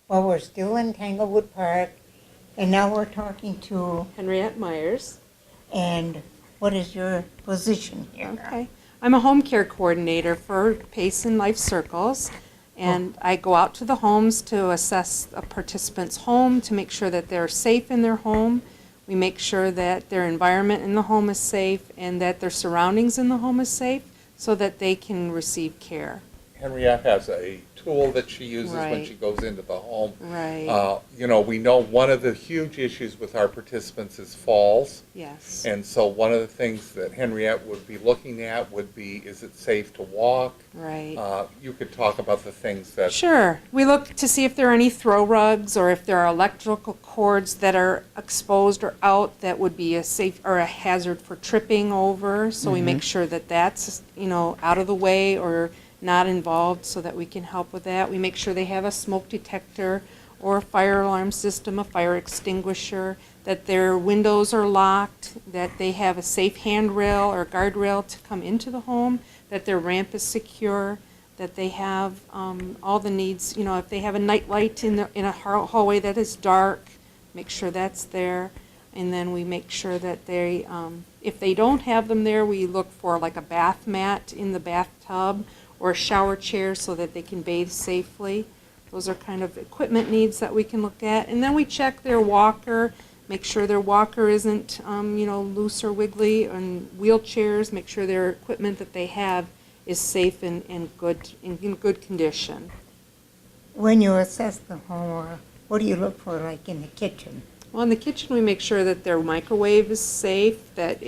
Well, we're still in Tanglewood Park, and now we're talking to, Henriette Meyers. and what is your position here? Okay. I'm a home care coordinator for PACE and Life Circles, and I go out to the homes to assess a participant's home to make sure that they're safe in their home. We make sure that their environment in the home is safe and that their surroundings in the home is safe so that they can receive care. Henriette has a tool that she uses when Right. she goes into the home. Right. We know one of the huge issues with our participants is falls. Yes. And so one of the things that Henriette would be looking at would be, is it safe to walk? Right. You could talk about the things that... Sure. We look to see if there are any throw rugs or if there are electrical cords that are exposed or out that would be a safe or a hazard for tripping over. So we make sure that that's, out of the way or not involved so that we can help with that. We make sure they have a smoke detector or a fire alarm system, a fire extinguisher, that their windows are locked, that they have a safe handrail or guardrail to come into the home, that their ramp is secure, that they have all the needs. If they have a night light in a hallway that is dark, make sure that's there. And then we make sure that they, if they don't have them there, we look for like a bath mat in the bathtub or a shower chair so that they can bathe safely. Those are kind of equipment needs that we can look at. And then we check their walker, make sure their walker isn't, loose or wiggly, and wheelchairs, make sure their equipment that they have is safe and in good condition. When you assess the home, what do you look for, like in the kitchen? Well, in the kitchen, we make sure that their microwave is safe, that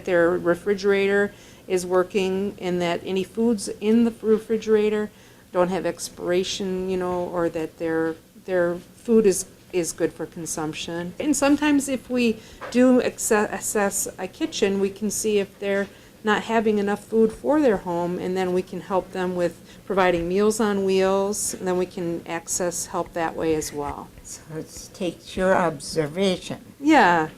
their refrigerator is working, and that any foods in the refrigerator don't have expiration, or that their food is good for consumption. And sometimes if we do assess a kitchen, we can see if they're not having enough food for their home, and then we can help them with providing Meals on Wheels, and then we can access help that way as well. So it takes your observation. Yeah.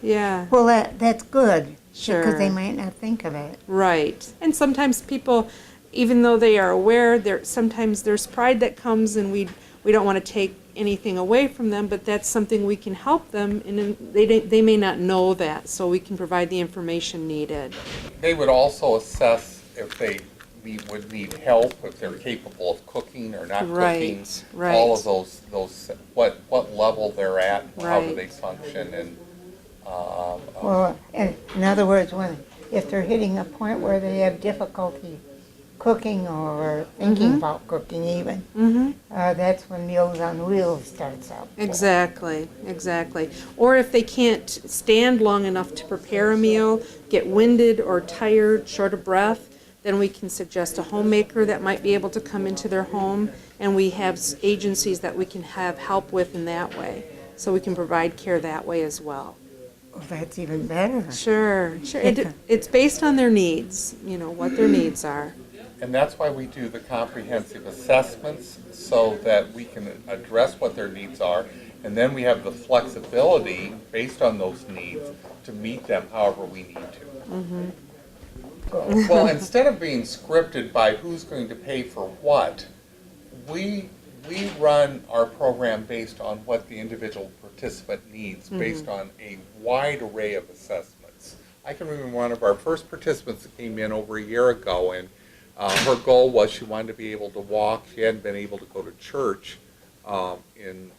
Well, that's good. Sure. Because they might not think of it. Right. And sometimes people, even though they are aware, sometimes there's pride that comes, and we don't want to take anything away from them, but that's something we can help them, and they may not know that, so we can provide the information needed. They would also assess if they would need help, if they're capable of cooking or not cooking. Right. All of those what level they're at, how do Right. they function, and Well, in other words, if they're hitting a point where they have difficulty cooking or thinking about cooking even, that's when Meals on Wheels starts up. Exactly. Or if they can't stand long enough to prepare a meal, get winded or tired, short of breath, then we can suggest a homemaker that might be able to come into their home, and we have agencies that we can have help with in that way. So we can provide care that way as well. Well, that's even better. Sure. It's based on their needs, what their needs are. And that's why we do the comprehensive assessments, so that we can address what their needs are, and then we have the flexibility based on those needs to meet them however we need to. Well, instead of being scripted by who's going to pay for what, we run our program based on what the individual participant needs, based on a wide array of assessments. I can remember one of our first participants that came in over a year ago, and her goal was she wanted to be able to walk. She hadn't been able to go to church in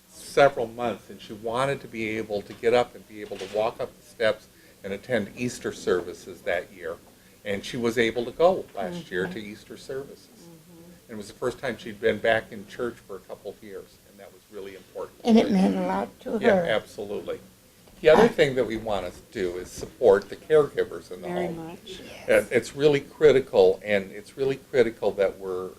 several months, and she wanted to be able to get up and be able to walk up the steps and attend Easter services that year. And she was able to go last year to Easter services. And it was the first time she'd been back in church for a couple of years, and that was really important. And it meant a lot to Yeah, her. absolutely. The other thing that we want to do is support the caregivers in the Very home. much. And it's really critical, and it's really critical that we're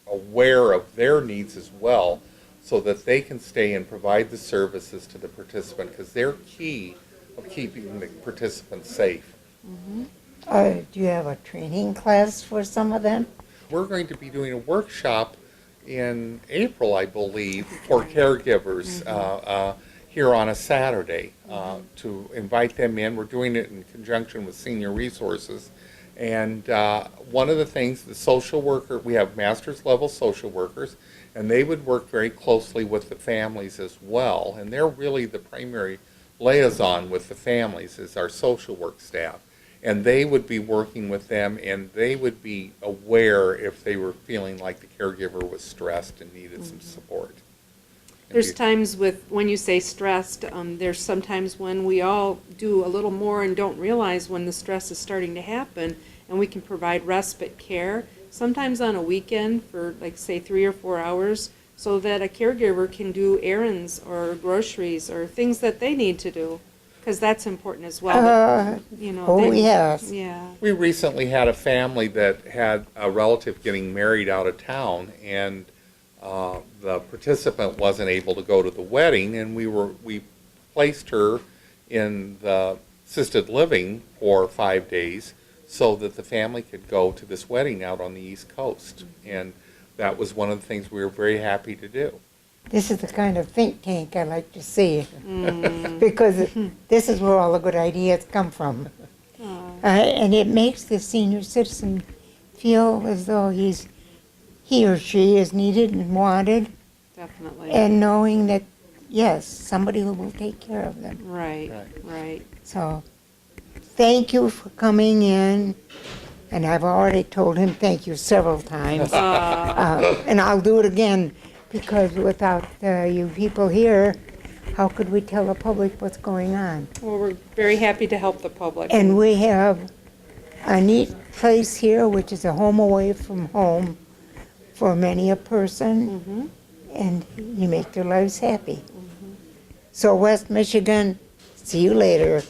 aware of their needs as well, so that they can stay and provide the services to the participant, because they're key of keeping the participants safe. Do you have a training class for some of them? We're going to be doing a workshop in April, I believe, for caregivers here on a Saturday to invite them in. We're doing it in conjunction with Senior Resources. And one of the things, the social worker, we have master's level social workers, And they would work very closely with the families as well. And they're really the primary liaison with the families is our social work staff. And they would be working with them, and they would be aware if they were feeling like the caregiver was stressed and needed some support. There's times when you say stressed, there's sometimes when we all do a little more and don't realize when the stress is starting to happen, and we can provide respite care, sometimes on a weekend for, like, say, 3 or 4 hours, so that a caregiver can do errands or groceries or things that they need to do, because that's important as well. You know, Oh, yes. Yeah. We recently had a family that had a relative getting married out of town, and the participant wasn't able to go to the wedding, and we placed her in the assisted living for 5 days so that the family could go to this wedding out on the East Coast. And that was one of the things we were very happy to do. This is the kind of think tank I like to see, because this is where all the good ideas come from. And it makes the senior citizen feel as though he or she is needed and wanted, Definitely. and knowing that, yes, somebody will take care of them. Right, right. So, thank you for coming in, and I've already told him thank you several times. And I'll do it again, because without you people here, how could we tell the public what's going on? Well, we're very happy to help the public. And we have a neat place here, which is a home away from home for many a person, and you make their lives happy. So West Michigan, see you later.